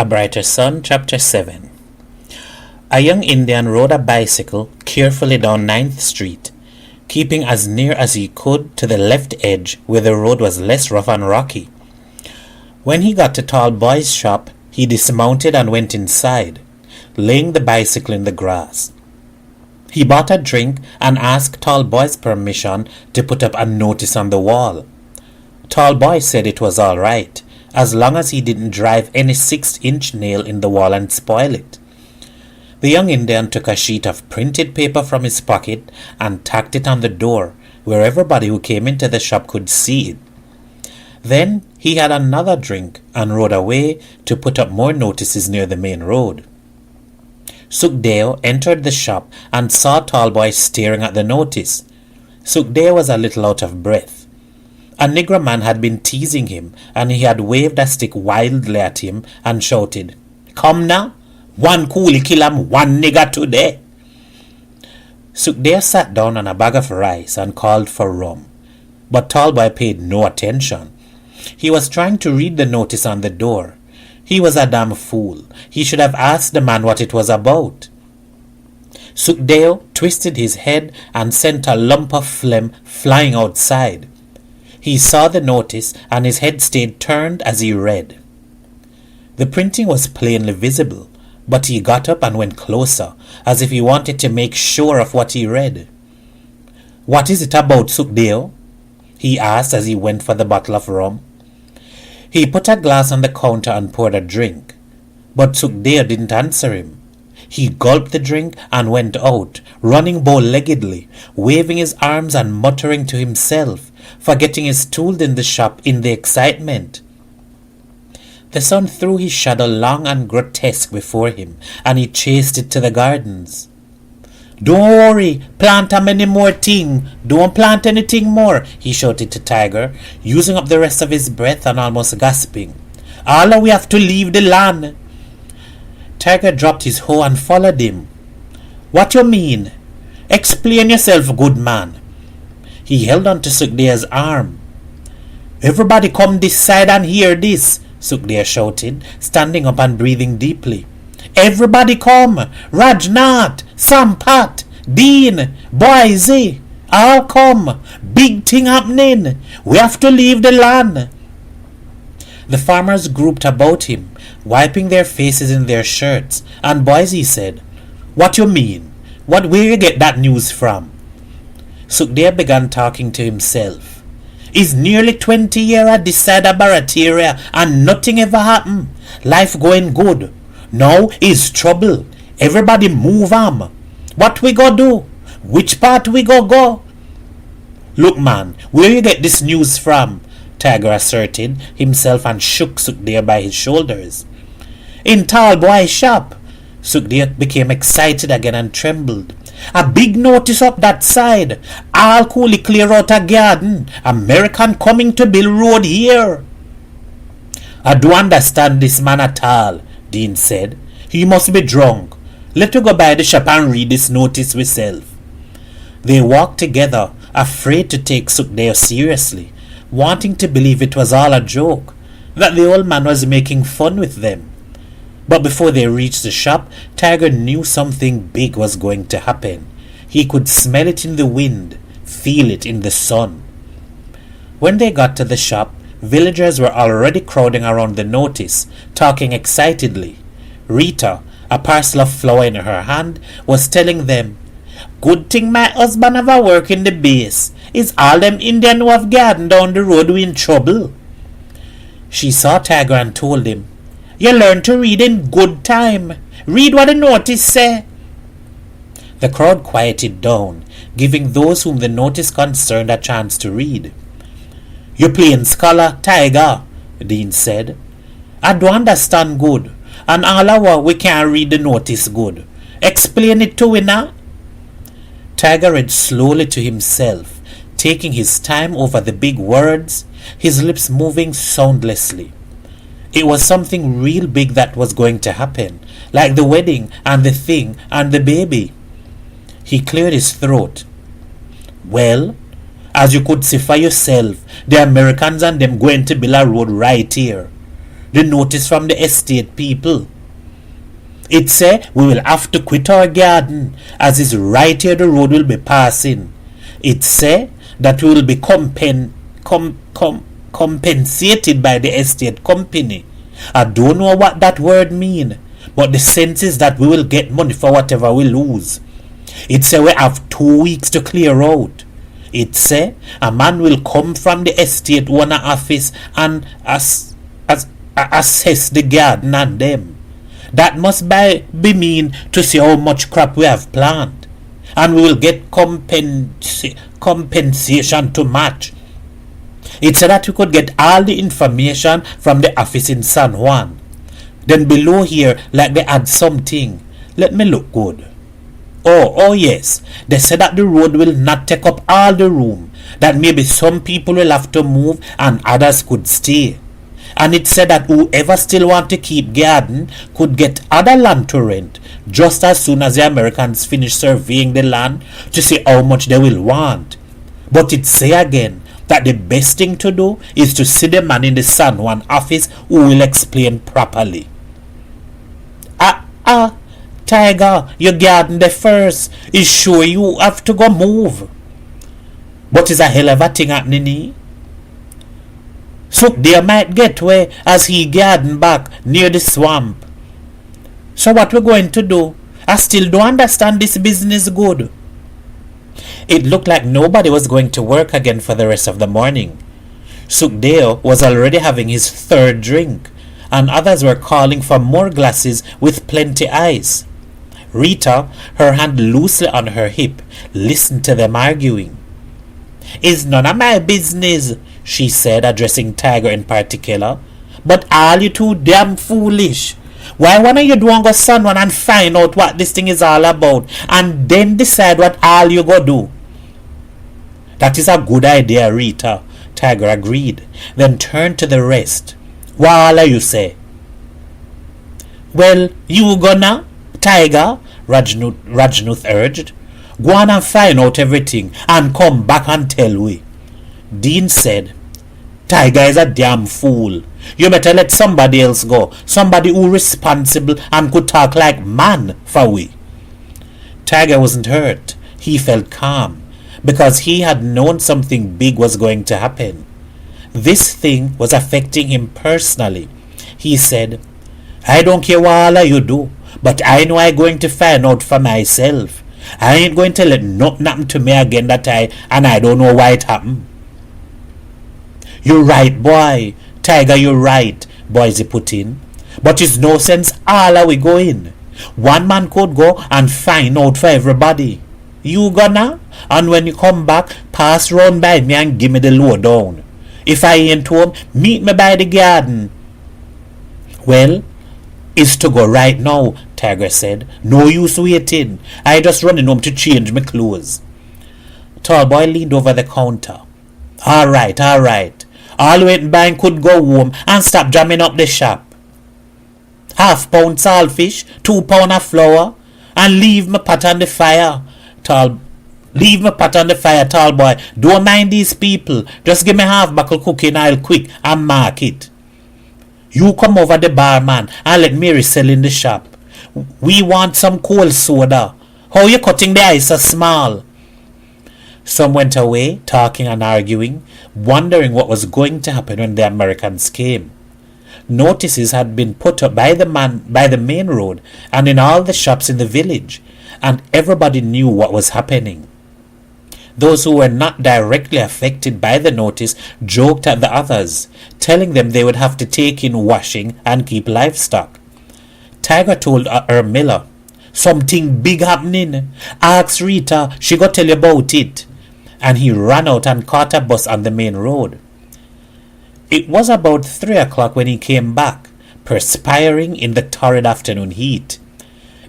A Brighter Sun, Chapter 7. A young Indian rode a bicycle carefully down 9th Street, keeping as near as he could to the left edge where the road was less rough and rocky. When he got to Tall Boy's shop, he dismounted and went inside, laying the bicycle in the grass. He bought a drink and asked Tall Boy's permission to put up a notice on the wall. Tall Boy said it was all right, as long as he didn't drive any 6-inch nail in the wall and spoil it. The young Indian took a sheet of printed paper from his pocket and tacked it on the door, where everybody who came into the shop could see it. Then he had another drink and rode away to put up more notices near the main road. Sukhdeo entered the shop and saw Tall Boy staring at the notice. Sukhdeo was a little out of breath. A Negro man had been teasing him, and he had waved a stick wildly at him and shouted, "Come now, one coolie kill one nigger today." Sukhdeo sat down on a bag of rice and called for rum, but Tall Boy paid no attention. He was trying to read the notice on the door. He was a damn fool. He should have asked the man what it was about. Sukhdeo twisted his head and sent a lump of phlegm flying outside. He saw the notice and his head stayed turned as he read. The printing was plainly visible, but he got up and went closer, as if he wanted to make sure of what he read. "What is it about, Sukhdeo?" he asked as he went for the bottle of rum. He put a glass on the counter and poured a drink, but Sukhdeo didn't answer him. He gulped the drink and went out, running bow-leggedly, waving his arms and muttering to himself, forgetting his tools in the shop in the excitement. The sun threw his shadow long and grotesque before him, and he chased it to the gardens. "Don't worry, plant a many more thing. Don't plant anything more," he shouted to Tiger, using up the rest of his breath and almost gasping. "All we have to leave the land." Tiger dropped his hoe and followed him. "What you mean? Explain yourself, good man." He held on to Sukdeo's arm. "Everybody come this side and hear this," Sukhdeo shouted, standing up and breathing deeply. "Everybody come! Rajnath, Sampat, Dean, Boise, all come! Big thing happening! We have to leave the land!" The farmers grouped about him, wiping their faces in their shirts, and Boise said, "What you mean? Where you get that news from?" Sukhdeo began talking to himself. "It's nearly 20 years at this side of Barataria and nothing ever happened. Life going good. Now is trouble. Everybody move on. What we go do? Which part we go?" "Look, man, where you get this news from?" Tiger asserted himself and shook Sukhdeo by his shoulders. "In Tall Boy's shop." Sukhdeo became excited again and trembled. "A big notice up that side. All coolie clear out a garden. American coming to build road here." "I don't understand this man at all," Dean said. "He must be drunk. Let us go by the shop and read this notice ourselves." They walked together, afraid to take Sukhdeo seriously, wanting to believe it was all a joke, that the old man was making fun with them. But before they reached the shop, Tiger knew something big was going to happen. He could smell it in the wind, feel it in the sun. When they got to the shop, villagers were already crowding around the notice, talking excitedly. Rita, a parcel of flour in her hand, was telling them, "Good thing my husband have a work in the base. It's all them Indian who have garden down the road who in trouble." She saw Tiger and told him, "You learn to read in good time. Read what the notice say." The crowd quieted down, giving those whom the notice concerned a chance to read. "You plain scholar, Tiger," Dean said. "I don't understand good, and all our we can't read the notice good. Explain it to we now." Tiger read slowly to himself, taking his time over the big words, his lips moving soundlessly. It was something real big that was going to happen, like the wedding and the thing and the baby. He cleared his throat. "Well, as you could see for yourself, the Americans and them going to build a road right here. the notice from the estate people. It say we will have to quit our garden, as is right here the road will be passing. It say that we will be compensated by the estate company. I don't know what that word mean, but the sense is that we will get money for whatever we lose. It say we have 2 weeks to clear out. It say a man will come from the estate owner office and assess the garden and them. That must be mean to see how much crop we have planted, and we will get compensation to match. It said that we could get all the information from the office in San Juan. Then below here, like they add something. Let me look good. Oh yes. They said that the road will not take up all the room. That maybe some people will have to move and others could stay. And it said that whoever still want to keep garden could get other land to rent just as soon as the Americans finish surveying the land to see how much they will want. But it say again that the best thing to do is to see the man in the San Juan office who will explain properly. Tiger, your garden there first. Is sure you have to go move. But is a hell of a thing happening. So they might get away as he garden back near the swamp. So what we're going to do? I still don't understand this business good. It looked like nobody was going to work again for the rest of the morning. Sukdeo was already having his third drink, and others were calling for more glasses with plenty ice. Rita, her hand loosely on her hip, listened to them arguing. "It's none of my business," she said, addressing Tiger in particular. "But all you too damn foolish. Why don't you don't go someone and find out what this thing is all about, and then decide what all you go do?" "That is a good idea, Rita," Tiger agreed, then turned to the rest. "What are you say?" "Well, you gonna, Tiger," Rajnuth urged. "Go on and find out everything and come back and tell we." Dean said, "Tiger is a damn fool. You better let somebody else go, somebody who responsible and could talk like man for we." Tiger wasn't hurt. He felt calm, because he had known something big was going to happen. This thing was affecting him personally. He said, "I don't care what all you do, but I know I'm going to find out for myself. I ain't going to let nothing happen to me again and I don't know why it happened." "You're right, boy. Tiger, you're right," Boise put in. "But it's no sense all are we going. One man could go and find out for everybody. You gonna? And when you come back, pass round by me and give me the lowdown. If I ain't home, meet me by the garden." "Well, it's to go right now," Tiger said. "No use waiting. I just running home to change my clothes." Tallboy leaned over the counter. All right. All waiting by could go home and stop jamming up the shop. £1/2 saltfish, £2 of flour, and leave my pot on the fire. Tallboy. Don't mind these people. Just give me half buckle cooking oil quick and mark it. You come over the barman and let Mary sell in the shop. We want some cold soda. How you cutting the ice so small?" Some went away, talking and arguing, wondering what was going to happen when the Americans came. Notices had been put up by the main road and in all the shops in the village, and everybody knew what was happening. Those who were not directly affected by the notice joked at the others, telling them they would have to take in washing and keep livestock. Tiger told Miller, "Something big happening. Ask Rita, she go tell you about it." And he ran out and caught a bus on the main road. It was about 3 o'clock when he came back, perspiring in the torrid afternoon heat.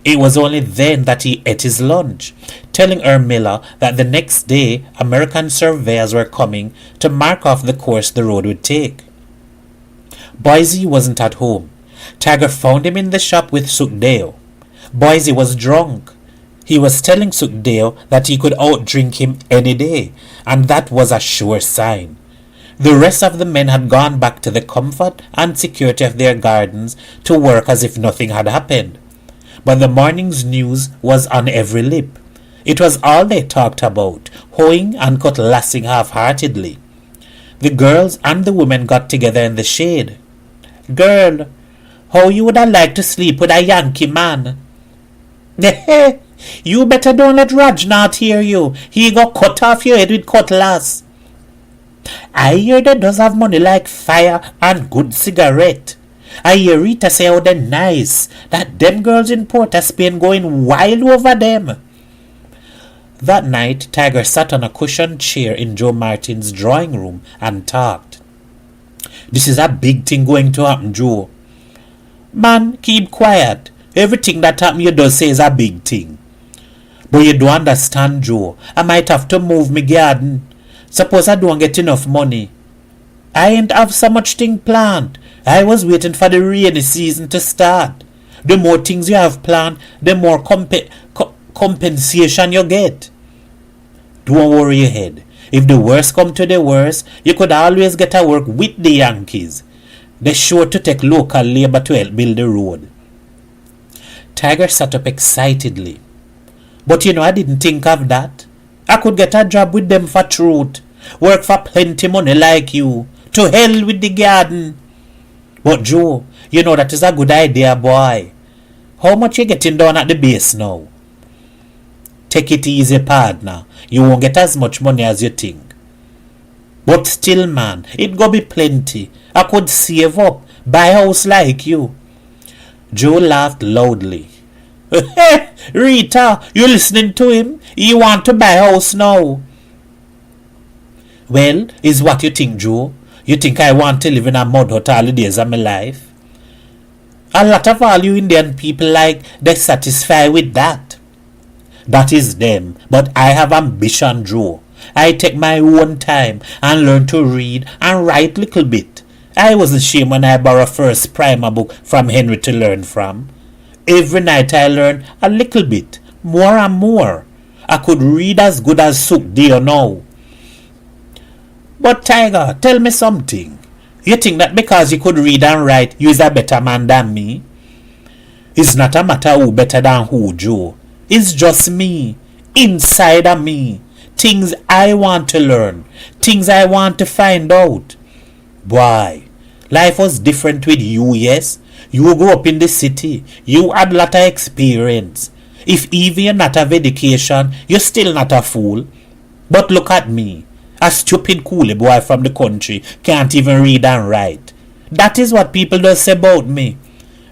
It was only then that he ate his lunch, telling Miller that the next day American surveyors were coming to mark off the course the road would take. Boise wasn't at home. Tiger found him in the shop with Sukdeo. Boise was drunk. He was telling Sukdeo that he could outdrink him any day, and that was a sure sign. The rest of the men had gone back to the comfort and security of their gardens to work as if nothing had happened. But the morning's news was on every lip. It was all they talked about, hoeing and cutlassing half-heartedly. The girls and the women got together in the shade. "Girl, how you would have liked to sleep with a Yankee man?" "You better don't let Rajnath hear you. He got cut off your head with cutlass." "I hear they does have money like fire and good cigarette. I hear Rita say how they nice, that them girls in Port of Spain going wild over them." That night, Tiger sat on a cushioned chair in Joe Martin's drawing room and talked. "This is a big thing going to happen, Joe." "Man, keep quiet. Everything that happen you does say is a big thing." "But you don't understand, Joe. I might have to move my garden. Suppose I don't get enough money. I ain't have so much thing planned. I was waiting for the rainy season to start. The more things you have planned, the more compensation you get." "Don't worry your head. If the worst come to the worst, you could always get a work with the Yankees. They're sure to take local labor to help build the road." Tiger sat up excitedly. "But you know, I didn't think of that. I could get a job with them for truth. Work for plenty money like you. To hell with the garden." "But Joe, you know that is a good idea, boy. How much you getting down at the base now?" "Take it easy, partner. You won't get as much money as you think." "But still, man, it go be plenty. I could save up, buy a house like you." Joe laughed loudly. "Rita, you listening to him? He want to buy a house now." "Well, is what you think, Joe? You think I want to live in a mud hut all the days of my life?" "A lot of all you Indian people they're satisfied with that." "That is them, but I have ambition, Joe. I take my own time and learn to read and write little bit. I wasn't ashamed when I borrowed first primer book from Henry to learn from. Every night I learn a little bit, more and more. I could read as good as Sukhdeo now." "But Tiger, tell me something. You think that because you could read and write, you is a better man than me?" "It's not a matter who better than who, Joe. It's just me, inside of me. Things I want to learn, things I want to find out. Boy, life was different with you, yes? You grew up in the city. You had a lot of experience. If even you're not of education, you're still not a fool. But look at me. A stupid coolie boy from the country can't even read and write. That is what people just say about me.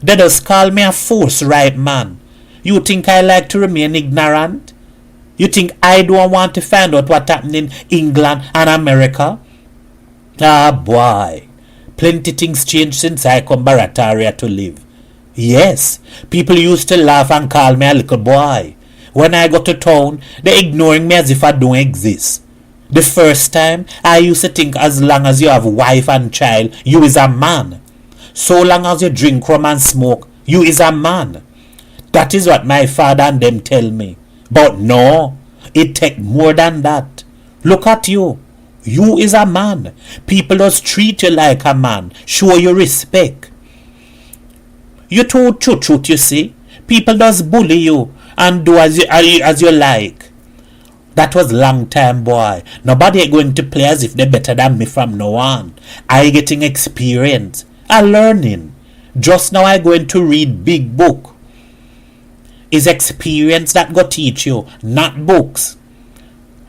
They just call me a force-right man. You think I like to remain ignorant? You think I don't want to find out what happened in England and America? Ah, boy. Plenty things changed since I come Barataria to live. Yes, people used to laugh and call me a little boy. When I go to town, they're ignoring me as if I don't exist. The first time, I used to think as long as you have wife and child, you is a man. So long as you drink rum and smoke, you is a man. That is what my father and them tell me. But no, it take more than that. Look at you. You is a man. People just treat you like a man. Show you respect. You too truth, you see. People just bully you and do as you like. That was long time, boy. Nobody going to play as if they're better than me from now on. I getting experience. I learning. Just now I going to read big book. It's experience that go teach you, not books.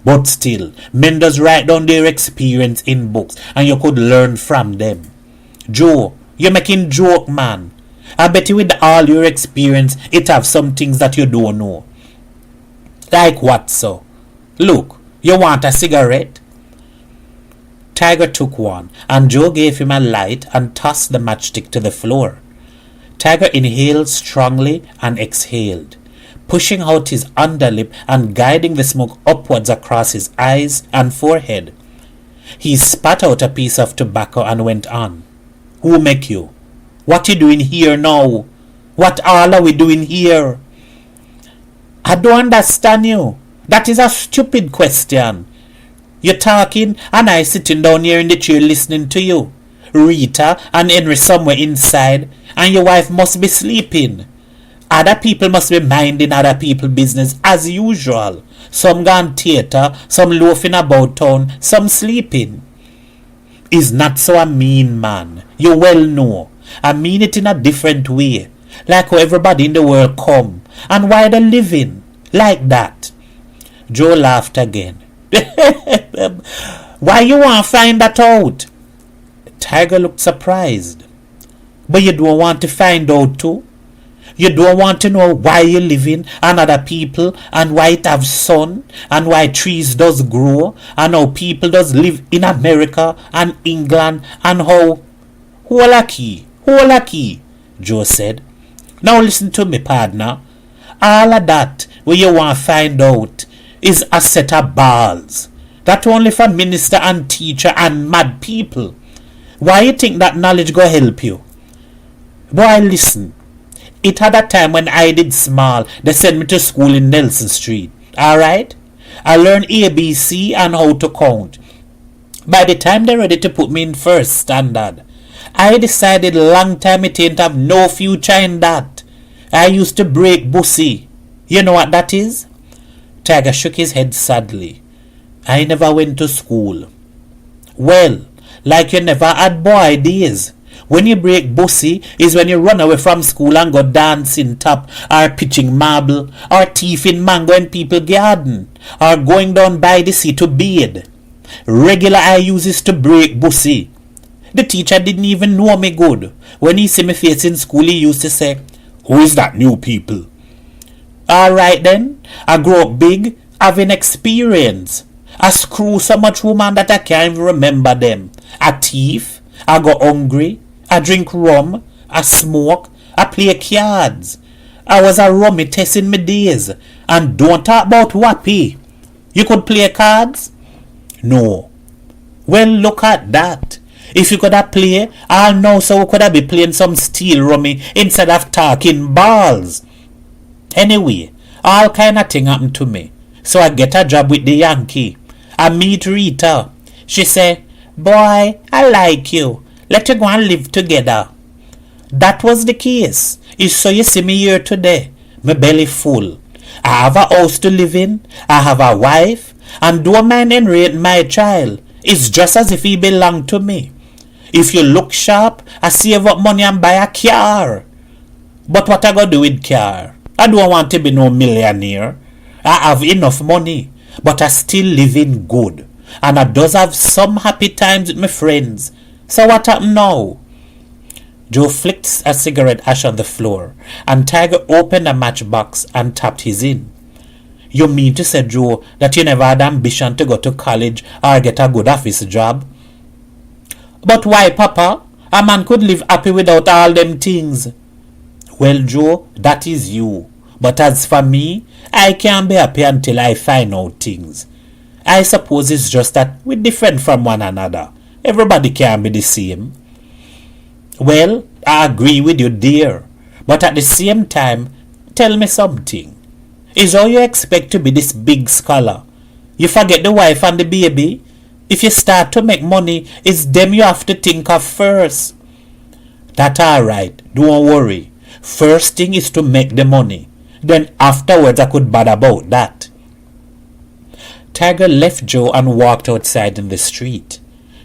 But still, men does write down their experience in books and you could learn from them. Joe, you're making joke, man. I bet you with all your experience, it have some things that you don't know. Like what, so? Look, you want a cigarette? Tiger took one, and Joe gave him a light and tossed the matchstick to the floor. Tiger inhaled strongly and exhaled, pushing out his underlip and guiding the smoke upwards across his eyes and forehead. He spat out a piece of tobacco and went on. Who make you? What you doing here now? What all are we doing here? I don't understand you. That is a stupid question. You're talking and I sitting down here in the chair listening to you. Rita and Henry somewhere inside, and your wife must be sleeping. Other people must be minding other people's business as usual. Some gone theatre, some loafing about town, some sleeping. Is not so a mean man. You well know. I mean it in a different way. Like how everybody in the world come. And why they living. Like that. Joe laughed again. Why you want to find that out? Tiger looked surprised. But you don't want to find out too? You don't want to know why you living and other people and why it have sun and why trees does grow and how people does live in America and England and how... Who lucky? Joe said. Now listen to me, partner. All of that what you want to find out is a set of balls. That only for minister and teacher and mad people. Why you think that knowledge go help you? Boy, listen. It had a time when I did small. They sent me to school in Nelson Street. Alright? I learned ABC and how to count. By the time they're ready to put me in first standard, I decided long time it ain't have no future in that. I used to break bussy. You know what that is? Tiger shook his head sadly. I never went to school. Well, like you never had boy days. When you break bussy is when you run away from school and go dancing top or pitching marble or thieving mango in people's garden or going down by the sea to bathe. Regular I uses to break bussy. The teacher didn't even know me good. When he see me face in school he used to say, "Who is that new people?" Alright then, I grow up big, having experience. I screw so much woman that I can't even remember them. I thief, I go hungry, I drink rum, I smoke, I play cards. I was a rummy test in my days. And don't talk about wappy. You could play cards? No. Well, look at that. If you could have play, I'll know so we could have be playing some steel rummy instead of talking balls. Anyway, all kind of thing happened to me. So I get a job with the Yankee. I meet Rita. She say, "Boy, I like you. Let you go and live together." That was the case. It's so you see me here today. My belly full. I have a house to live in. I have a wife. And don't mind Henry, my child. It's just as if he belonged to me. If you look sharp, I save up money and buy a car. But what I gonna do with car? I don't want to be no millionaire. I have enough money. But I still living good. And I does have some happy times with my friends. So what happened now? Joe flicked a cigarette ash on the floor, and Tiger opened a matchbox and tapped his in. You mean to say, Joe, that you never had ambition to go to college or get a good office job? But why, Papa? A man could live happy without all them things. Well, Joe, that is you. But as for me, I can't be happy until I find out things. I suppose it's just that we're different from one another. Everybody can't be the same. Well, I agree with you, dear. But at the same time, tell me something. Is how you expect to be this big scholar? You forget the wife and the baby? If you start to make money, it's them you have to think of first. That's alright, don't worry. First thing is to make the money. Then afterwards I could bother about that. Tiger left Joe and walked outside in the street.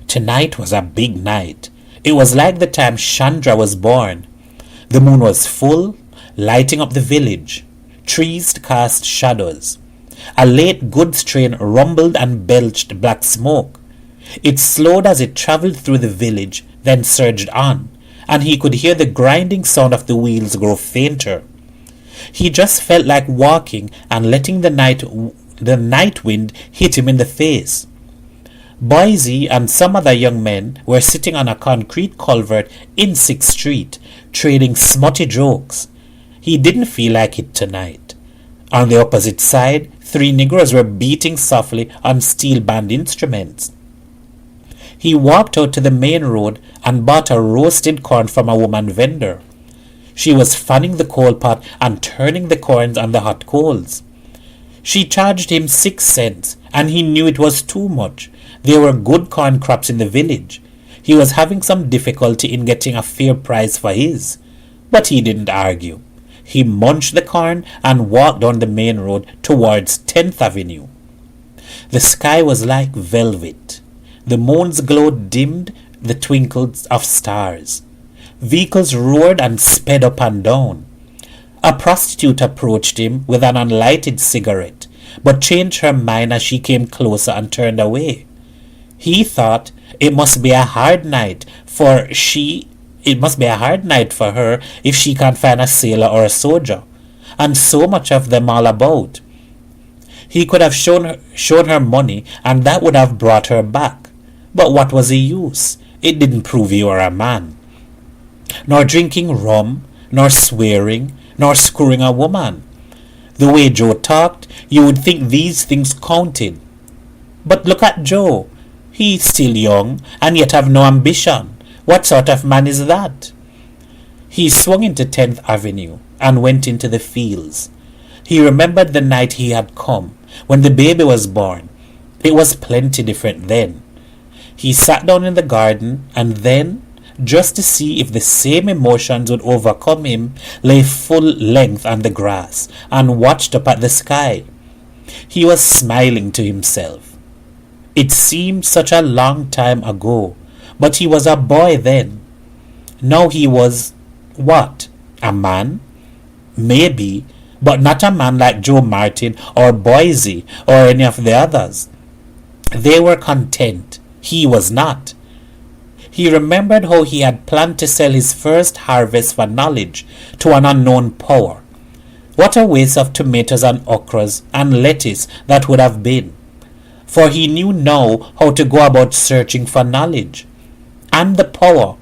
Tonight was a big night. It was like the time Chandra was born. The moon was full, lighting up the village. Trees cast shadows. A late goods train rumbled and belched black smoke. It slowed as it traveled through the village, then surged on, and he could hear the grinding sound of the wheels grow fainter. He just felt like walking and letting the night wind hit him in the face. Boise and some other young men were sitting on a concrete culvert in 6th Street, trading smutty jokes. He didn't feel like it tonight. On the opposite side, 3 Negroes were beating softly on steel band instruments. He walked out to the main road and bought a roasted corn from a woman vendor. She was fanning the coal pot and turning the corns on the hot coals. She charged him 6 cents, and he knew it was too much, There were good corn crops in the village. He was having some difficulty in getting a fair price for his, but he didn't argue. He munched the corn and walked down the main road towards 10th Avenue. The sky was like velvet. The moon's glow dimmed the twinkles of stars. Vehicles roared and sped up and down. A prostitute approached him with an unlighted cigarette, but changed her mind as she came closer and turned away. He thought it must be a hard night for her if she can't find a sailor or a soldier, and so much of them all about. He could have shown her money, and that would have brought her back. But what was the use? It didn't prove you were a man. Nor drinking rum, nor swearing, nor screwing a woman. The way Joe talked, you would think these things counted. But look at Joe. He's still young, and yet have no ambition. What sort of man is that? He swung into 10th Avenue and went into the fields. He remembered the night he had come, when the baby was born. It was plenty different then. He sat down in the garden, and then, just to see if the same emotions would overcome him, lay full length on the grass and watched up at the sky. He was smiling to himself. It seemed such a long time ago, but he was a boy then. Now he was, what, a man? Maybe, but not a man like Joe Martin or Boise or any of the others. They were content. He was not. He remembered how he had planned to sell his first harvest for knowledge to an unknown power. What a waste of tomatoes and okras and lettuce that would have been. For he knew now how to go about searching for knowledge. And the power.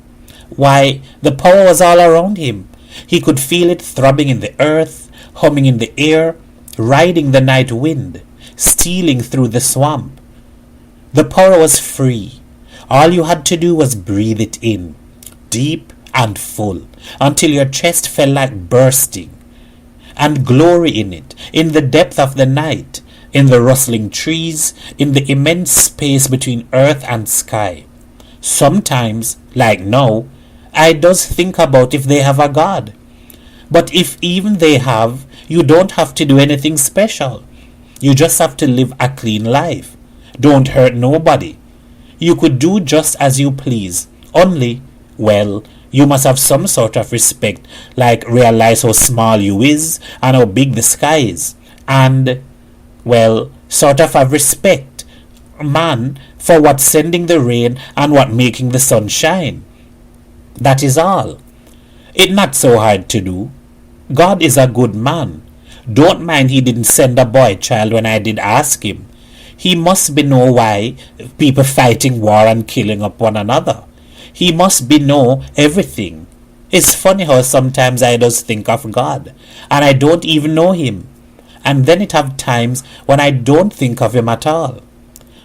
Why, the power was all around him. He could feel it throbbing in the earth, humming in the air, riding the night wind, stealing through the swamp. The power was free. All you had to do was breathe it in, deep and full, until your chest felt like bursting, and glory in it, in the depth of the night, in the rustling trees, in the immense space between earth and sky. Sometimes, like now, I does think about if they have a God. But if even they have, you don't have to do anything special. You just have to live a clean life. Don't hurt nobody. You could do just as you please. Only, well, you must have some sort of respect, like realize how small you is and how big the sky is. And, well, sort of have respect, man, for what's sending the rain and what making the sun shine. That is all. It's not so hard to do. God is a good man. Don't mind he didn't send a boy child when I did ask him. He must be know why people fighting war and killing up one another. He must be know everything. It's funny how sometimes I just think of God, and I don't even know him. And then it have times when I don't think of him at all.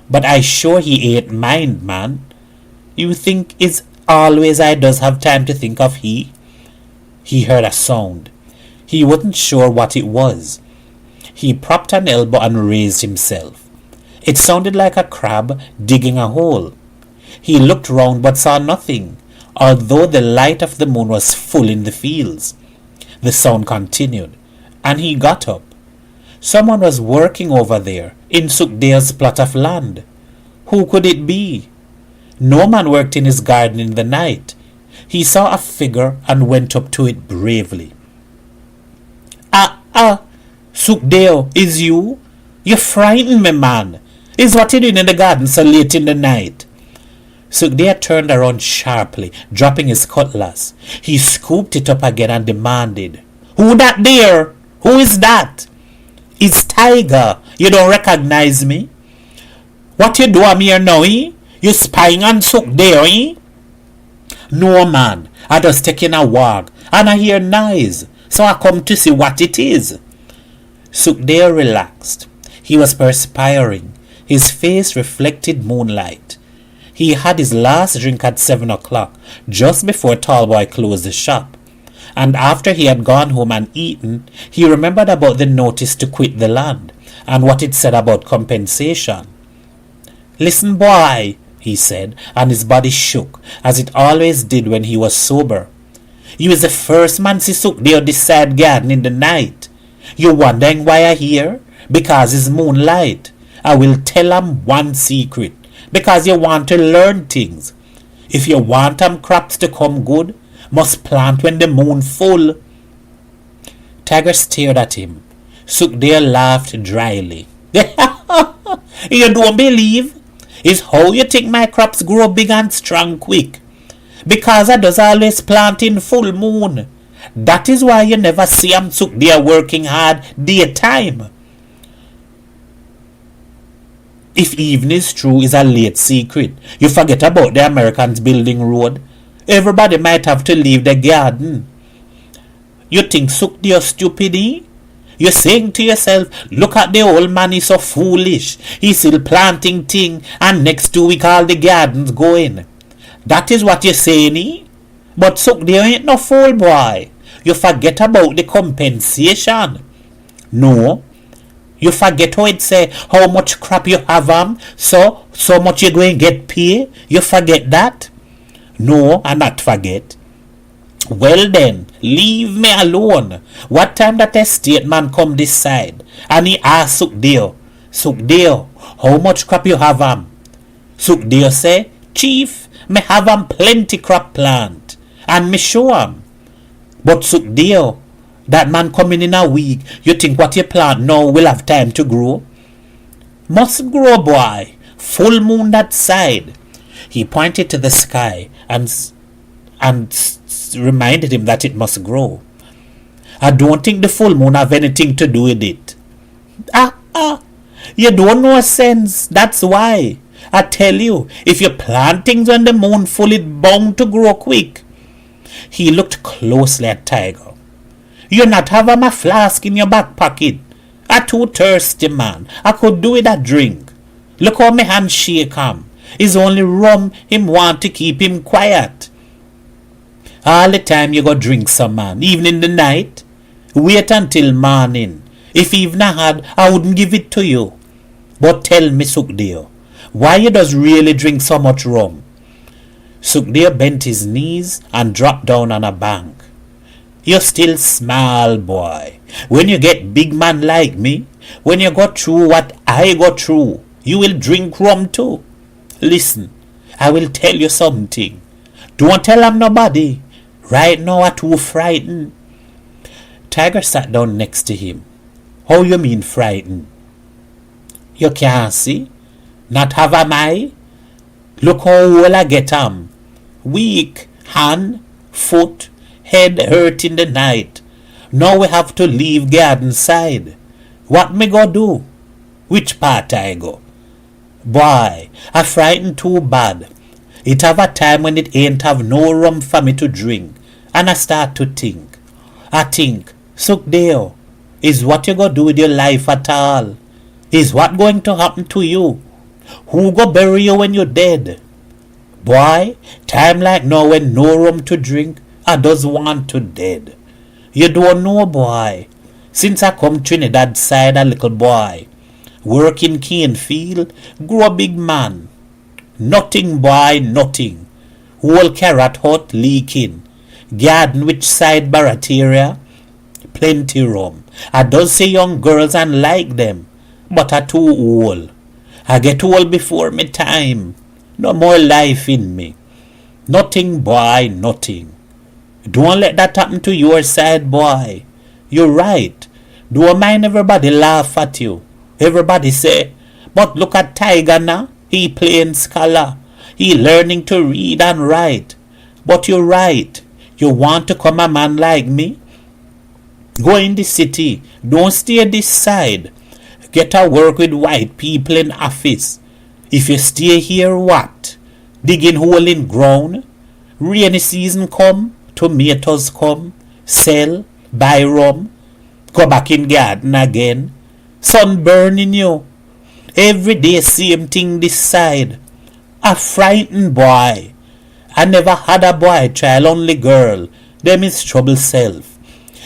But I sure he ain't mind, man. You think it's always I does have time to think of he? He heard a sound. He wasn't sure what it was. He propped an elbow and raised himself. It sounded like a crab digging a hole. He looked round but saw nothing, although the light of the moon was full in the fields. The sound continued, and he got up. Someone was working over there, in Sukdeo's plot of land. Who could it be? No man worked in his garden in the night. He saw a figure and went up to it bravely. Sukdeo, is you? You frightened me, man. Is what you doing in the garden so late in the night? Sukdeo turned around sharply, dropping his cutlass. He scooped it up again and demanded, Who that there? Who is that? It's Tiger. You don't recognize me? What you do am here now, eh? You spying on Sukdeo, eh? No, man. I just taking a walk, and I hear noise, so I come to see what it is. Sukdeo relaxed. He was perspiring. His face reflected moonlight. He had his last drink at 7 o'clock, just before Tallboy closed the shop. And after he had gone home and eaten, he remembered about the notice to quit the land, and what it said about compensation. Listen, boy, he said, and his body shook, as it always did when he was sober. You is the first man to soak there this side garden in the night. You wondering why I here? Because it's moonlight. I will tell 'em one secret. Because you want to learn things. If you want 'em crops to come good, must plant when the moon full. Tiger stared at him. Sukdeo laughed dryly. You don't believe? It's how you think my crops grow big and strong quick. Because I does always plant in full moon. That is why you never see 'em Sukdeo working hard daytime. If evening is true is a late secret, you forget about the Americans building road. Everybody might have to leave the garden. You think Sukdeo stupid, eh? You're saying to yourself, look at the old man, he's so foolish. He's still planting thing, and next 2 weeks all the gardens going. That is what you're saying, eh? But Sukdeo ain't no fool, boy. You forget about the compensation. No. You forget how it say how much crap you have so much you're going to get paid. You forget that? No, I not forget. Well then, leave me alone. What time that estate man come this side and he ask Sukdeo, how much crop you have Sukdeo say, Chief, me have plenty crop plant, and me show But Sukdeo, that man coming in a week, you think what you plant now will have time to grow? Must grow, boy. Full moon that side. He pointed to the sky and reminded him that it must grow. I don't think the full moon have anything to do with it. You don't know sense. That's why. I tell you, if you plant things when the moon full, it's bound to grow quick. He looked closely at Tiger. You not have a flask in your back pocket. I too thirsty, man. I could do with a drink. Look how my hand shake him. It's only rum him want to keep him quiet. All the time you go drink some, man, even in the night. Wait until morning. If even I had, I wouldn't give it to you. But tell me, Sukdeo, why you does really drink so much rum? Sukdeo bent his knees and dropped down on a bank. You're still small, boy. When you get big man like me, when you go through what I go through, you will drink rum too. Listen, I will tell you something. Don't tell 'em nobody. Right now I'm too frightened. Tiger sat down next to him. How you mean frightened? You can't see? Not have a eye? Look how well I get weak, hand, foot, head hurt in the night. Now we have to leave garden side. What me go do? Which part I go? Boy, I frightened too bad. It have a time when it ain't have no rum for me to drink. And I start to think. I think, Sukdeo, is what you go do with your life at all? Is what going to happen to you? Who go bury you when you're dead? Boy, time like now when no rum to drink, I does want to dead. You don't know, boy. Since I come Trinidad side a little boy, work in cane field, grow a big man. Nothing, boy, nothing. Whole carrot hut leaking. Garden which side barateria. Plenty rum. I does say young girls and like them, but I too old. I get old before me time. No more life in me. Nothing, boy, nothing. Don't let that happen to your side, boy. You're right. Don't mind everybody laugh at you. Everybody say, but look at Tiger now. He playing scholar. He learning to read and write. But you're right. You want to come a man like me? Go in the city. Don't stay this side. Get a work with white people in office. If you stay here, what? Digging hole in ground? Rainy season come, tomatoes come, sell, buy rum, go back in garden again. Sun burning you. Every day same thing this side. A frightened boy. I never had a boy child, only girl. Them is trouble self.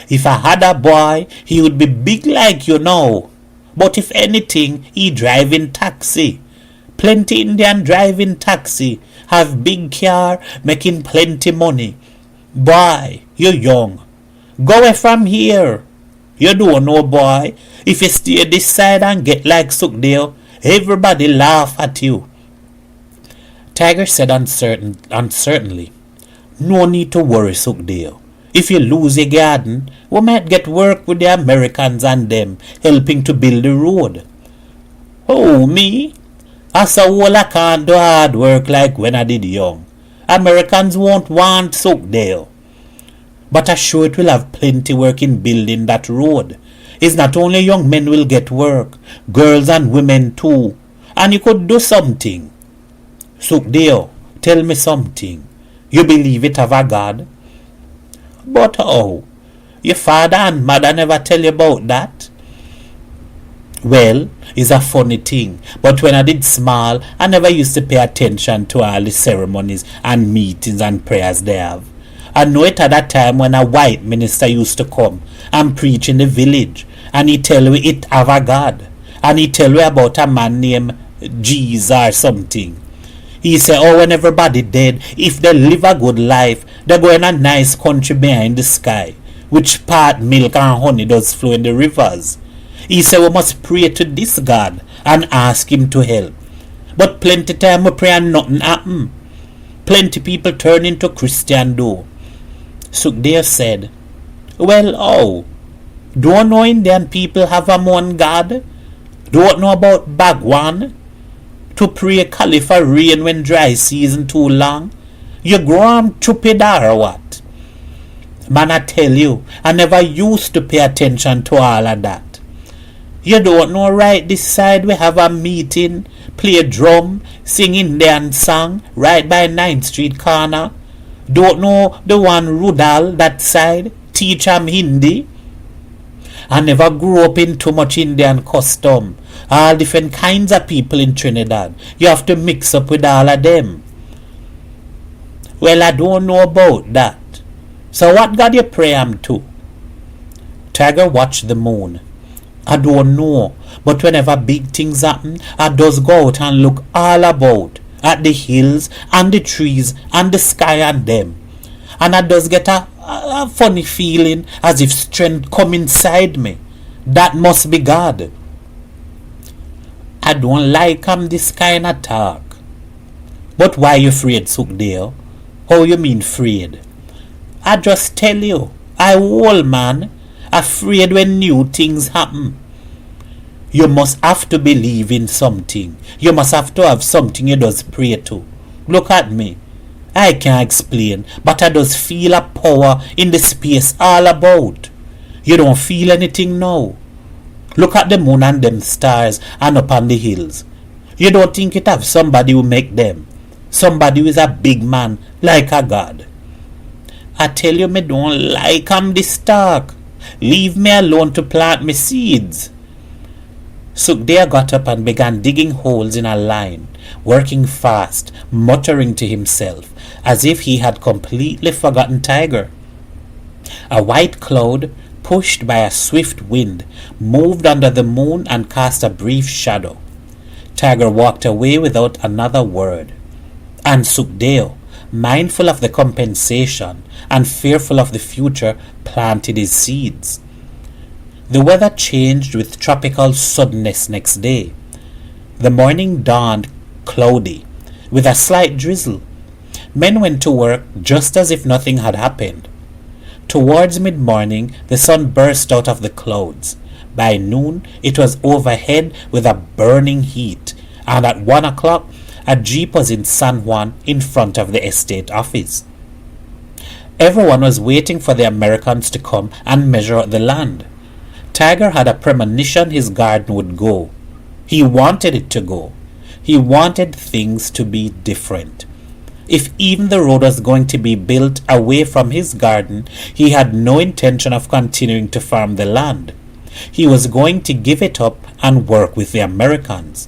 If I had a boy, he would be big like you now. But if anything, he driving taxi. Plenty Indian driving taxi, have big car, making plenty money. Boy, you young. Go away from here. You don't know, boy. If you stay this side and get like Sukdeo, everybody laugh at you. Tiger said uncertainly, no need to worry, Sukdeo. If you lose your garden, we might get work with the Americans and them helping to build the road. Oh, me? As a whole, I can't do hard work like when I did young. Americans won't want Sukdeo. But I'm sure it will have plenty work in building that road. It's not only young men will get work, girls and women too. And you could do something. Sukdeo, tell me something. You believe it have a God? But how? Your father and mother never tell you about that? Well, it's a funny thing, but when I did small, I never used to pay attention to all the ceremonies and meetings and prayers they have. I know it at that time when a white minister used to come and preach in the village, and he tell we it have a God, and he tell we about a man named Jesus or something. He say, oh, when everybody dead, if they live a good life, they go in a nice country behind the sky, which part milk and honey does flow in the rivers. He say we must pray to this God and ask him to help. But plenty time we pray and nothing happen. Plenty people turn into Christian though. Sukdeo said, well, oh, don't know Indian people have a one God? Don't know about Bhagwan? To pray Kali for rain when dry season too long? You grow stupid or what? Man, I tell you, I never used to pay attention to all of that. You don't know right this side we have a meeting, play a drum, sing Indian song right by 9th Street corner. Don't know the one Rudal that side, teach him Hindi. I never grew up in too much Indian custom. All different kinds of people in Trinidad. You have to mix up with all of them. Well, I don't know about that. So what God you pray him to? Tiger watched the moon. I don't know, but whenever big things happen, I just go out and look all about at the hills and the trees and the sky and them. And I just get a funny feeling as if strength come inside me. That must be God. I don't like this kind of talk. But why you afraid, Sukdeo? How you mean afraid? I just tell you, I old man, afraid when new things happen. You must have to believe in something. You must have to have something you just pray to. Look at me. I can't explain, but I just feel a power in the space all about. You don't feel anything now. Look at the moon and them stars and up on the hills. You don't think it have somebody who make them? Somebody who is a big man like a God. I tell you, me don't like this talk. Leave me alone to plant me seeds. Sukdeo got up and began digging holes in a line, working fast, muttering to himself, as if he had completely forgotten Tiger. A white cloud, pushed by a swift wind, moved under the moon and cast a brief shadow. Tiger walked away without another word. And Sukdeo, mindful of the compensation and fearful of the future, planted his seeds. The weather changed with tropical suddenness next day. The morning dawned cloudy, with a slight drizzle. Men went to work just as if nothing had happened. Towards mid-morning, the sun burst out of the clouds. By noon, it was overhead with a burning heat, and at 1 o'clock, a jeep was in San Juan in front of the estate office. Everyone was waiting for the Americans to come and measure out the land. Tiger had a premonition his garden would go. He wanted it to go. He wanted things to be different. If even the road was going to be built away from his garden, he had no intention of continuing to farm the land. He was going to give it up and work with the Americans.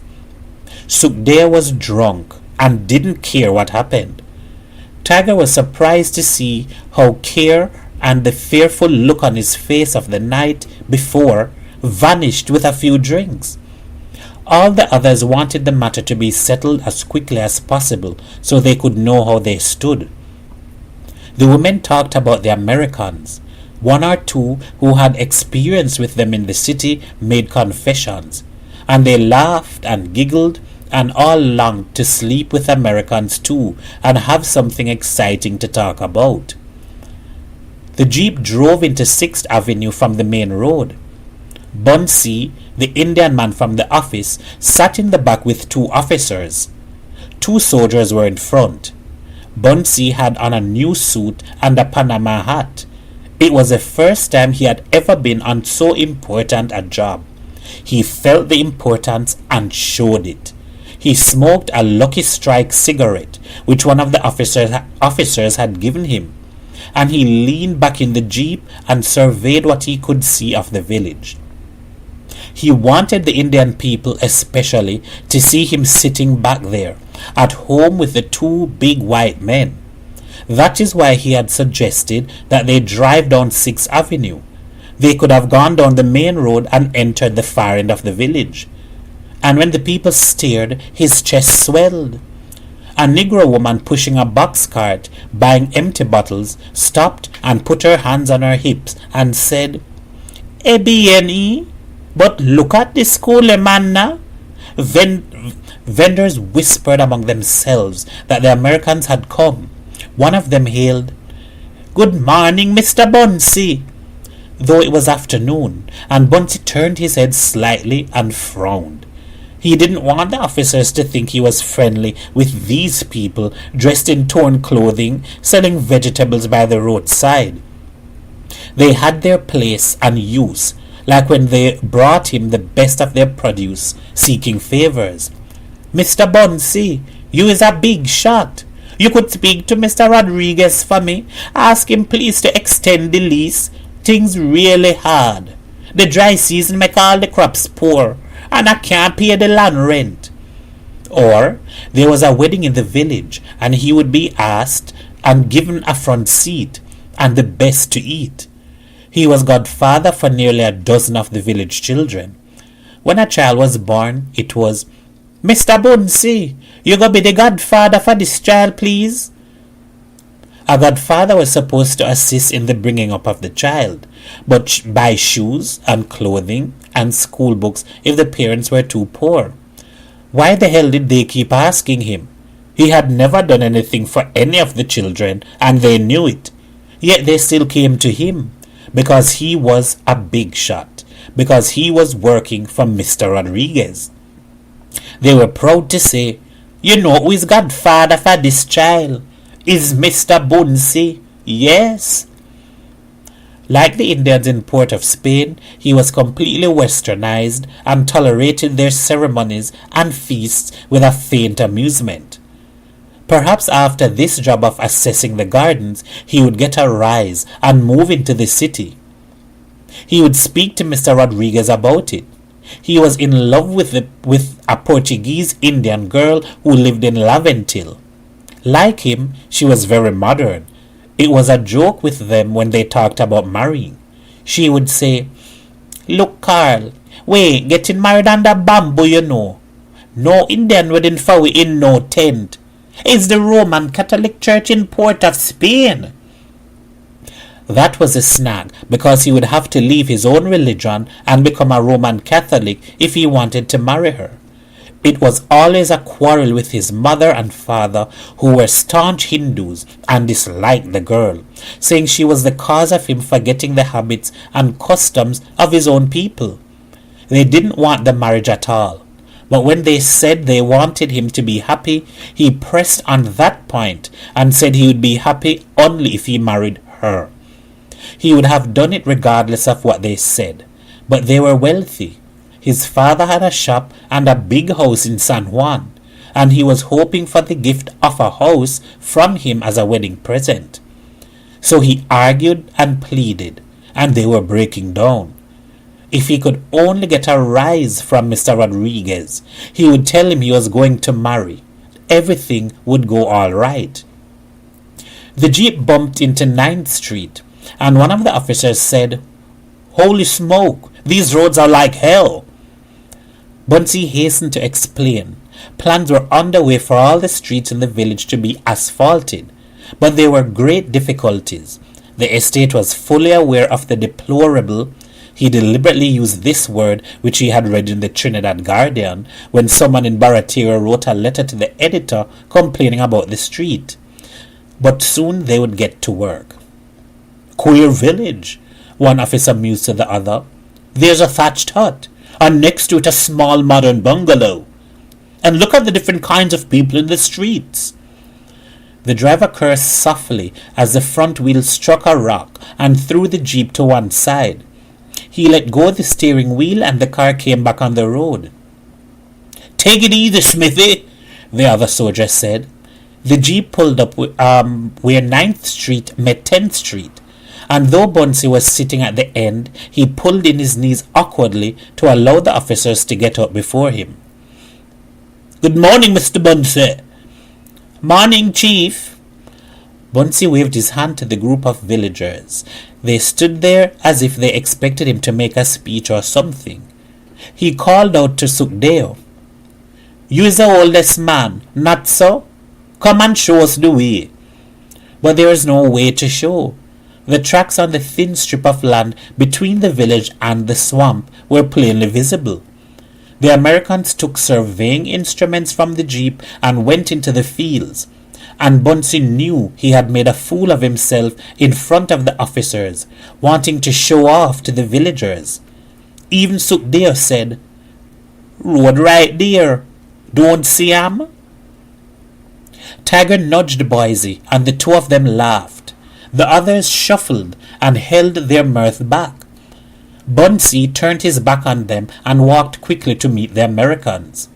Sukdeo was drunk and didn't care what happened. Tiger was surprised to see how care and the fearful look on his face of the night before vanished with a few drinks. All the others wanted the matter to be settled as quickly as possible so they could know how they stood. The women talked about the Americans. One or two who had experience with them in the city made confessions, and they laughed and giggled and all longed to sleep with Americans too and have something exciting to talk about. The jeep drove into 6th Avenue from the main road. Bunsey, the Indian man from the office, sat in the back with 2 officers. 2 soldiers were in front. Bunsey had on a new suit and a Panama hat. It was the first time he had ever been on so important a job. He felt the importance and showed it. He smoked a Lucky Strike cigarette, which one of the officers had given him, and he leaned back in the jeep and surveyed what he could see of the village. He wanted the Indian people especially to see him sitting back there, at home with the 2 big white men. That is why he had suggested that they drive down 6th Avenue. They could have gone down the main road and entered the far end of the village. And when the people stared, his chest swelled. A Negro woman pushing a box cart, buying empty bottles, stopped and put her hands on her hips and said, "ABNE, but look at the school man now." Vendors whispered among themselves that the Americans had come. One of them hailed, "Good morning, Mr. Bunsey," though it was afternoon, and Bunsey turned his head slightly and frowned. He didn't want the officers to think he was friendly with these people dressed in torn clothing, selling vegetables by the roadside. They had their place and use, like when they brought him the best of their produce, seeking favors. "Mr. Bunsey, you is a big shot. You could speak to Mr. Rodriguez for me. Ask him please to extend the lease. Things really hard. The dry season make all the crops poor, and I can't pay the land rent." Or there was a wedding in the village, and he would be asked and given a front seat and the best to eat. He was godfather for nearly a dozen of the village children. When a child was born, it was, "Mr. Bunsey, you gonna be the godfather for this child, please?" A godfather was supposed to assist in the bringing up of the child, but buy shoes and clothing and school books if the parents were too poor. Why the hell did they keep asking him? He had never done anything for any of the children, and they knew it. Yet they still came to him, because he was a big shot, because he was working for Mr. Rodriguez. They were proud to say, "You know who is godfather for this child? Is Mr. Bunsey. Yes." Like the Indians in Port of Spain, he was completely westernized and tolerated their ceremonies and feasts with a faint amusement. Perhaps after this job of assessing the gardens, he would get a rise and move into the city. He would speak to Mr. Rodriguez about it. He was in love with a Portuguese Indian girl who lived in Laventil. Like him, she was very modern. It was a joke with them when they talked about marrying. She would say, "Look, Carl, we getting married under bamboo, you know. No Indian wedding for we in no tent. It's the Roman Catholic Church in Port of Spain." That was a snag, because he would have to leave his own religion and become a Roman Catholic if he wanted to marry her. It was always a quarrel with his mother and father, who were staunch Hindus and disliked the girl, saying she was the cause of him forgetting the habits and customs of his own people. They didn't want the marriage at all. But when they said they wanted him to be happy, he pressed on that point and said he would be happy only if he married her. He would have done it regardless of what they said. But they were wealthy. His father had a shop and a big house in San Juan, and he was hoping for the gift of a house from him as a wedding present. So he argued and pleaded, and they were breaking down. If he could only get a rise from Mr. Rodriguez, he would tell him he was going to marry. Everything would go all right. The jeep bumped into 9th Street, and one of the officers said, "Holy smoke, these roads are like hell." Bunsey hastened to explain. Plans were underway for all the streets in the village to be asphalted, but there were great difficulties. The estate was fully aware of the deplorable. He deliberately used this word, which he had read in the Trinidad Guardian, when someone in Baratier wrote a letter to the editor complaining about the street. But soon they would get to work. "Queer village," one officer mused to the other. "There's a thatched hut, and next to it a small modern bungalow. And look at the different kinds of people in the streets." The driver cursed softly as the front wheel struck a rock and threw the jeep to one side. He let go of the steering wheel and the car came back on the road. "Take it easy, Smithy," the other soldier said. The jeep pulled up where 9th Street met 10th Street, and though Bunsey was sitting at the end, he pulled in his knees awkwardly to allow the officers to get up before him. "Good morning, Mr. Bunsey." "Morning, Chief." Bunsey waved his hand to the group of villagers. They stood there as if they expected him to make a speech or something. He called out to Sukdeo. "You is the oldest man, not so? Come and show us the way." But there was no way to show. The tracks on the thin strip of land between the village and the swamp were plainly visible. The Americans took surveying instruments from the jeep and went into the fields, and Bunsey knew he had made a fool of himself in front of the officers, wanting to show off to the villagers. Even Sukdeo said, "Road right there. Don't see 'em?" Tiger nudged Boise, and the two of them laughed. The others shuffled and held their mirth back. Bunsey turned his back on them and walked quickly to meet the Americans.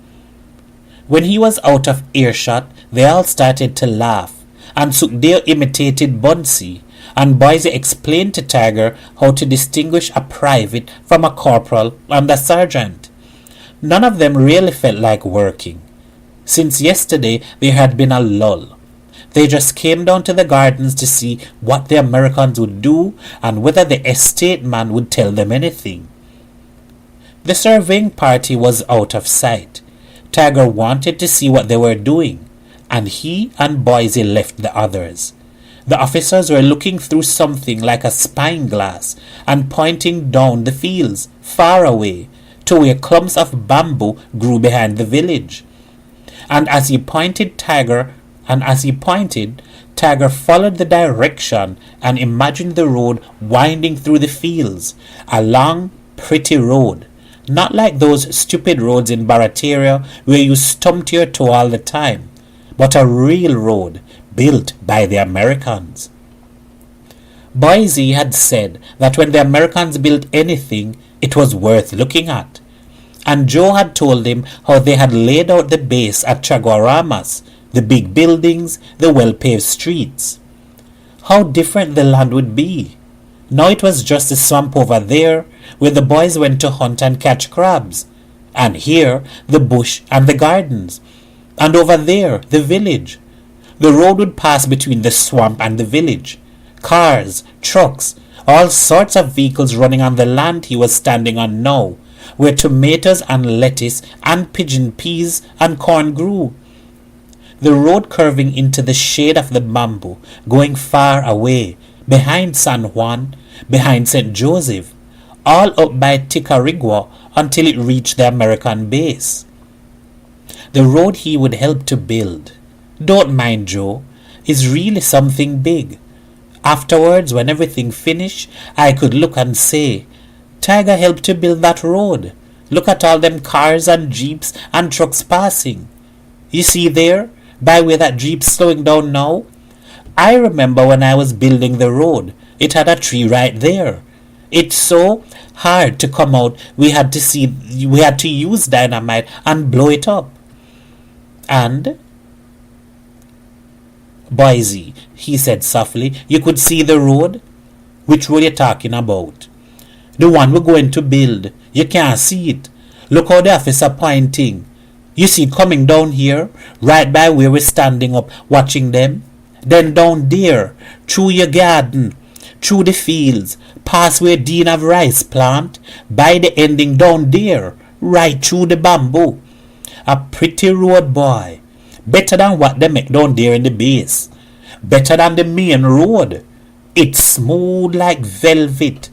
When he was out of earshot, they all started to laugh, and Sukdeo imitated Bunsey, and Boise explained to Tiger how to distinguish a private from a corporal and a sergeant. None of them really felt like working. Since yesterday there had been a lull. They just came down to the gardens to see what the Americans would do and whether the estate man would tell them anything. The surveying party was out of sight. Tiger wanted to see what they were doing, and he and Boise left the others. The officers were looking through something like a spyglass and pointing down the fields, far away, to where clumps of bamboo grew behind the village. And as he pointed, Tiger followed the direction and imagined the road winding through the fields, a long, pretty road, not like those stupid roads in Barataria where you stumped your toe all the time, but a real road built by the Americans. Boise had said that when the Americans built anything, it was worth looking at, and Joe had told him how they had laid out the base at Chaguaramas, the big buildings, the well-paved streets. How different the land would be. Now it was just a swamp over there, where the boys went to hunt and catch crabs, and here the bush and the gardens, and over there the village. The road would pass between the swamp and the village. Cars, trucks, all sorts of vehicles running on the land he was standing on now, where tomatoes and lettuce and pigeon peas and corn grew. The road curving into the shade of the bamboo, going far away, behind San Juan, behind St. Joseph, all up by Ticarigua until it reached the American base. The road he would help to build, don't mind Joe, is really something big. Afterwards, when everything finished, I could look and say, Tiger helped to build that road. Look at all them cars and jeeps and trucks passing. You see there, by where that jeep's slowing down now? I remember when I was building the road, it had a tree right there. It's so hard to come out, we had to use dynamite and blow it up. And Boise, he said softly, you could see the road? Which road you talking about? The one we're going to build. You can't see it. Look how the officer pointing. You see it coming down here, right by where we're standing up watching them. Then down there, through your garden, through the fields, past where Dean have rice plant, by the ending down there, right through the bamboo. A pretty road, boy. Better than what they make down there in the base. Better than the main road. It's smooth like velvet.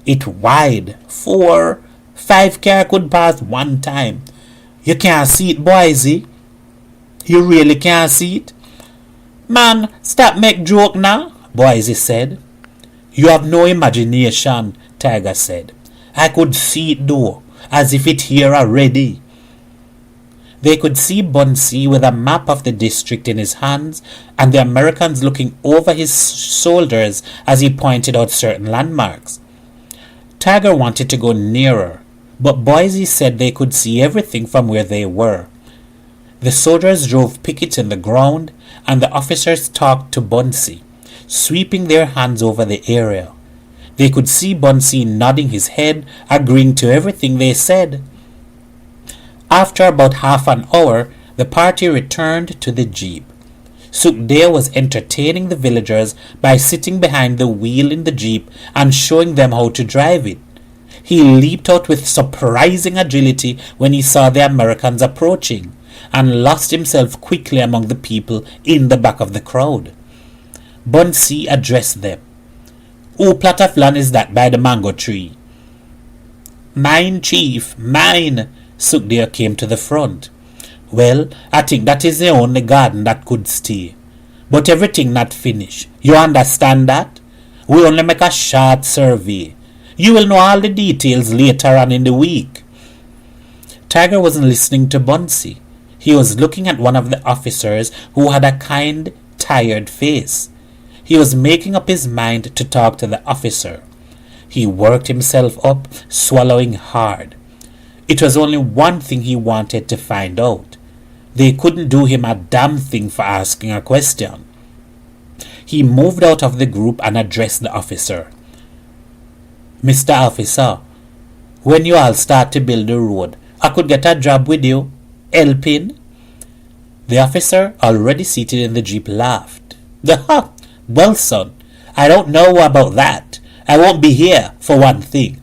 It wide. 4-5 car could pass one time. You can't see it, boysy. You really can't see it? Man, stop make joke now, Boise said. You have no imagination, Tiger said. I could see it though, as if it here already. They could see Bunsey with a map of the district in his hands, and the Americans looking over his shoulders as he pointed out certain landmarks. Tiger wanted to go nearer, but Boise said they could see everything from where they were. The soldiers drove pickets in the ground, and the officers talked to Bunsey, sweeping their hands over the area. They could see Bunsey nodding his head, agreeing to everything they said. After about half an hour, the party returned to the jeep. Sukhdeo was entertaining the villagers by sitting behind the wheel in the jeep and showing them how to drive it. He leaped out with surprising agility when he saw the Americans approaching, and lost himself quickly among the people in the back of the crowd. Bunsey addressed them. Who plot of land is that by the mango tree? Mine, chief, mine. Sukhdeo came to the front. Well, I think that is the only garden that could stay. But everything not finished. You understand that? We only make a short survey. You will know all the details later on in the week. Tiger wasn't listening to Bunsey. He was looking at one of the officers who had a kind, tired face. He was making up his mind to talk to the officer. He worked himself up, swallowing hard. It was only one thing he wanted to find out. They couldn't do him a damn thing for asking a question. He moved out of the group and addressed the officer. Mr. Officer, when you all start to build the road, I could get a job with you, helping? The officer, already seated in the jeep, laughed. Well, son, I don't know about that. I won't be here, for one thing.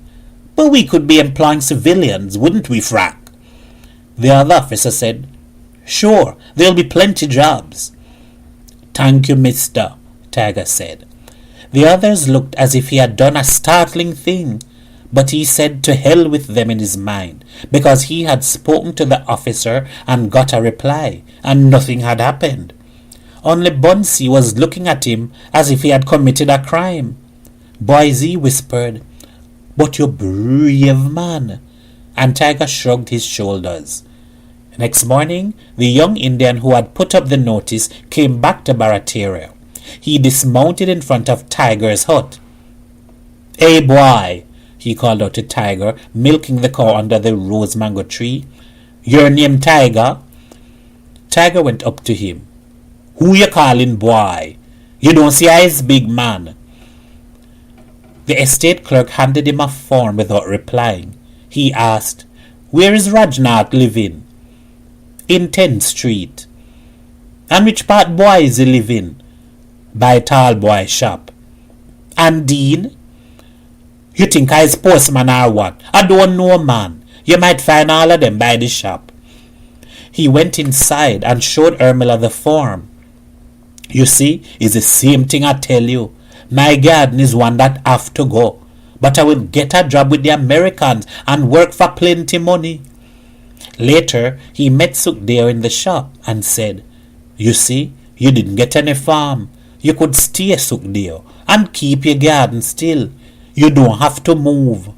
But we could be employing civilians, wouldn't we, Frank? The other officer said, Sure, there'll be plenty jobs. Thank you, mister, Tiger said. The others looked as if he had done a startling thing, but he said to hell with them in his mind, because he had spoken to the officer and got a reply, and nothing had happened. Only Bunsey was looking at him as if he had committed a crime. Boise whispered, But you're brave, man. And Tiger shrugged his shoulders. Next morning, the young Indian who had put up the notice came back to Barataria. He dismounted in front of Tiger's hut. Hey, boy, he called out to Tiger, milking the cow under the rose mango tree. Your name Tiger? Tiger went up to him. Who you calling boy? You don't see I is big man. The estate clerk handed him a form without replying. He asked, Where is Rajnath living? In 10th Street. And which part boy is he living? By tall boy shop. And Dean? You think I is postman or what? I don't know, man. You might find all of them by the shop. He went inside and showed Urmila the form. You see, it's the same thing I tell you. My garden is one that have to go. But I will get a job with the Americans and work for plenty money. Later, he met Sukhdeo in the shop and said, You see, you didn't get any farm. You could stay, Sukhdeo, and keep your garden still. You don't have to move.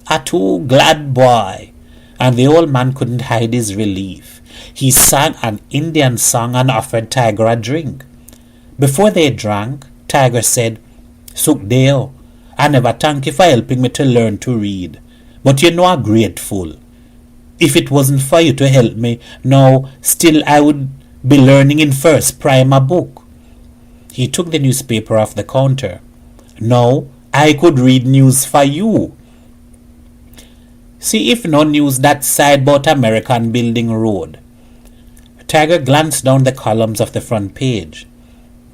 A too glad boy. And the old man couldn't hide his relief. He sang an Indian song and offered Tiger a drink. Before they drank, Tiger said, Sukhdeo, I never thank you for helping me to learn to read. But you know I'm grateful. If it wasn't for you to help me, now still I would be learning in first primer book. He took the newspaper off the counter. Now I could read news for you. See if no news that side about American building road. Tiger glanced down the columns of the front page.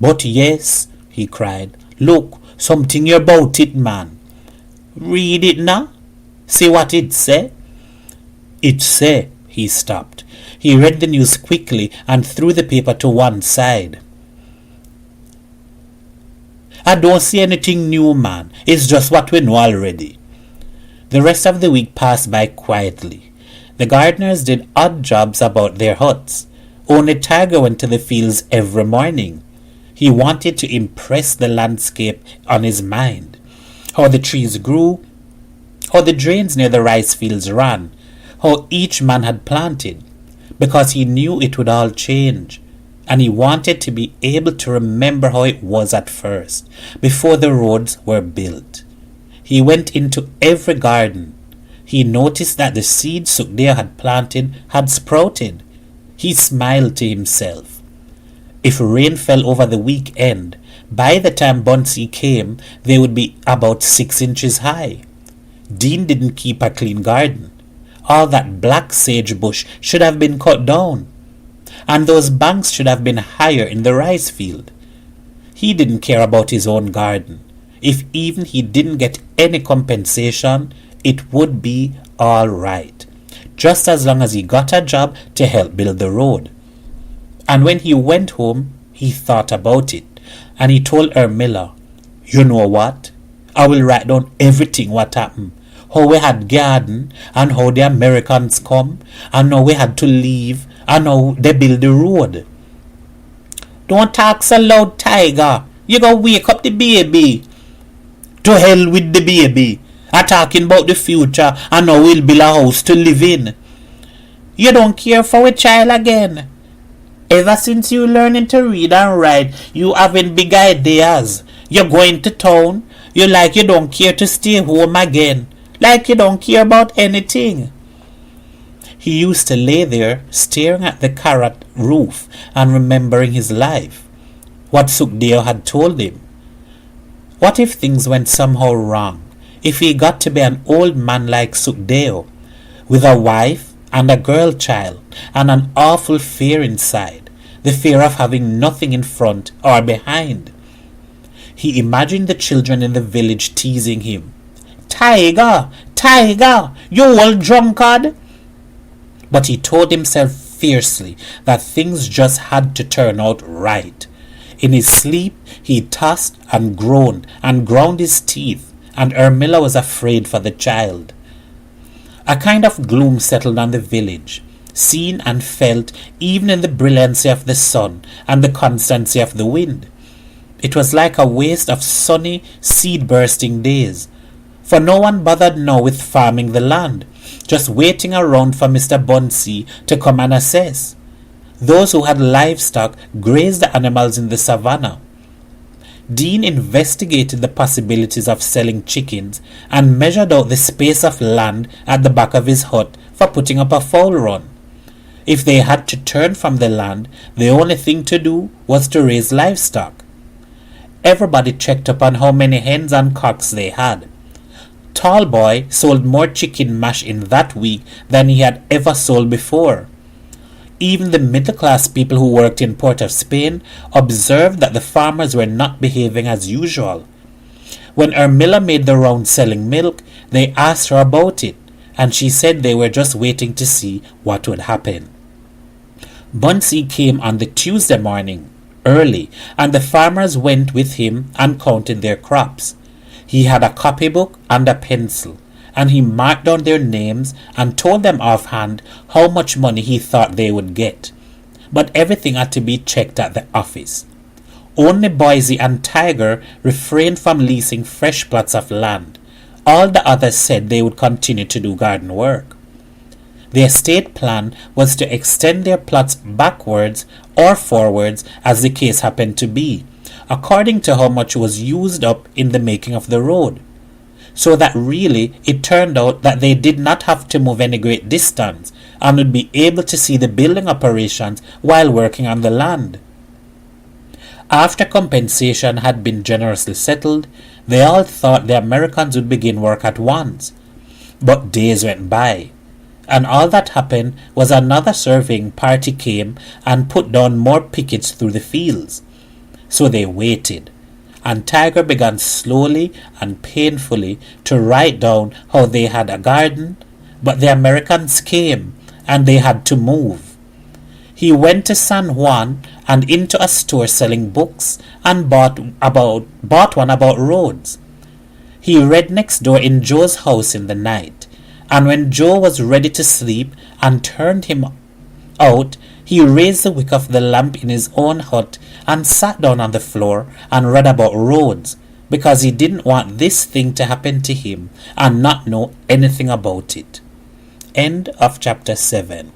But yes, he cried, look, something about it, man. Read it now. See what it say. It say, he stopped. He read the news quickly and threw the paper to one side. I don't see anything new, man. It's just what we know already. The rest of the week passed by quietly. The gardeners did odd jobs about their huts. Only Tiger went to the fields every morning. He wanted to impress the landscape on his mind. How the trees grew, how the drains near the rice fields ran, how each man had planted, because he knew it would all change, and he wanted to be able to remember how it was at first, before the roads were built. He went into every garden. He noticed that the seeds Sukhdeo had planted had sprouted. He smiled to himself. If rain fell over the weekend, by the time Bunsey came, they would be about 6 inches high. Dean didn't keep a clean garden. All that black sage bush should have been cut down, and those banks should have been higher in the rice field. He didn't care about his own garden. If even he didn't get any compensation, it would be all right, just as long as he got a job to help build the road. And when he went home, he thought about it, and he told Ermila, "You know what? I will write down everything what happened. How we had garden, and how the Americans come, and how we had to leave, and how they build the road." "Don't talk so loud, Tiger. You gonna wake up the baby." "To hell with the baby. I'm talking about the future and how we'll build a house to live in." "You don't care for a child again. Ever since you learning to read and write, you having big ideas. You're going to town. You like you don't care to stay home again. Like you don't care about anything." He used to lay there staring at the carrot roof and remembering his life. What Sukhdeo had told him. What if things went somehow wrong? If he got to be an old man like Sukhdeo, with a wife and a girl child, and an awful fear inside, the fear of having nothing in front or behind. He imagined the children in the village teasing him. "Tiger, Tiger, you old drunkard!" But he told himself fiercely that things just had to turn out right. In his sleep, he tossed and groaned and ground his teeth, and Ermila was afraid for the child. A kind of gloom settled on the village, seen and felt even in the brilliancy of the sun and the constancy of the wind. It was like a waste of sunny, seed-bursting days, for no one bothered now with farming the land, just waiting around for Mr. Bunsey to come and assess. Those who had livestock grazed the animals in the savannah. Dean investigated the possibilities of selling chickens and measured out the space of land at the back of his hut for putting up a fowl run. If they had to turn from the land, the only thing to do was to raise livestock. Everybody checked up on how many hens and cocks they had. Tallboy sold more chicken mash in that week than he had ever sold before. Even the middle-class people who worked in Port of Spain observed that the farmers were not behaving as usual. When Ermila made the round selling milk, they asked her about it, and she said they were just waiting to see what would happen. Bunsey came on the Tuesday morning, early, and the farmers went with him and counted their crops. He had a copybook and a pencil, and he marked down their names and told them offhand how much money he thought they would get. But everything had to be checked at the office. Only Boise and Tiger refrained from leasing fresh plots of land. All the others said they would continue to do garden work. The estate plan was to extend their plots backwards or forwards as the case happened to be, according to how much was used up in the making of the road. So that really it turned out that they did not have to move any great distance and would be able to see the building operations while working on the land. After compensation had been generously settled, they all thought the Americans would begin work at once. But days went by, and all that happened was another surveying party came and put down more pickets through the fields. So they waited, and Tiger began slowly and painfully to write down how they had a garden, but the Americans came and they had to move. He went to San Juan and into a store selling books and bought one about roads. He read next door in Joe's house in the night, and when Joe was ready to sleep and turned him out, he raised the wick of the lamp in his own hut and sat down on the floor and read about roads, because he didn't want this thing to happen to him and not know anything about it. End of chapter 7.